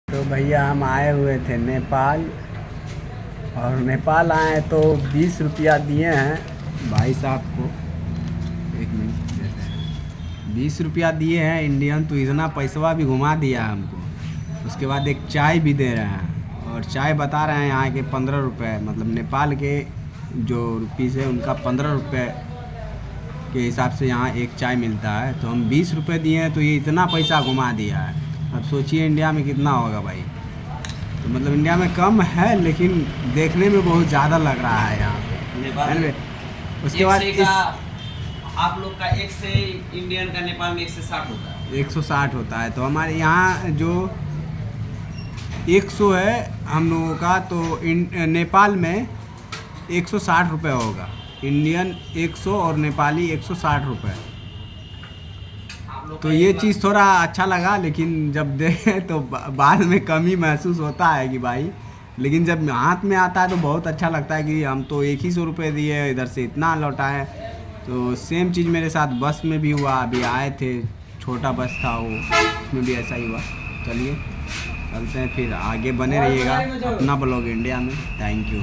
तो भैया हम आए हुए थे नेपाल, और नेपाल आए तो 20 रुपया दिए हैं भाई साहब को। एक मिनट देते हैं। 20 रुपया दिए हैं इंडियन, तो इतना पैसवा भी घुमा दिया हमको। उसके बाद एक चाय भी दे रहे हैं, और चाय बता रहे हैं यहाँ के 15 रुपये, मतलब नेपाल के जो रुपीज़ है उनका 15 रुपये के हिसाब से यहाँ एक चाय मिलता है। तो हम 20 रुपये दिए हैं, तो ये इतना पैसा घुमा दिया है। अब सोचिए इंडिया में कितना होगा भाई। तो मतलब इंडिया में कम है, लेकिन देखने में बहुत ज़्यादा लग रहा है यहाँ नेपाल में। उसके बाद आप लोग का 1 से इंडियन का नेपाल में 160 होता है। 160 होता है। तो हमारे यहाँ जो 100 है हम लोगों का, तो नेपाल में 160 रुपये होगा। इंडियन 100 और नेपाली 160 रुपये। तो ये चीज़ थोड़ा अच्छा लगा, लेकिन जब देखें तो बाद में कमी महसूस होता है कि भाई, लेकिन जब हाथ में आता है तो बहुत अच्छा लगता है कि हम तो 100 रुपये दिए, इधर से इतना लौटा है। तो सेम चीज़ मेरे साथ बस में भी हुआ। अभी आए थे, छोटा बस था वो, उसमें भी ऐसा ही हुआ। चलिए चलते हैं फिर, आगे बने रहिएगा अपना ब्लॉग इंडिया में। Thank you.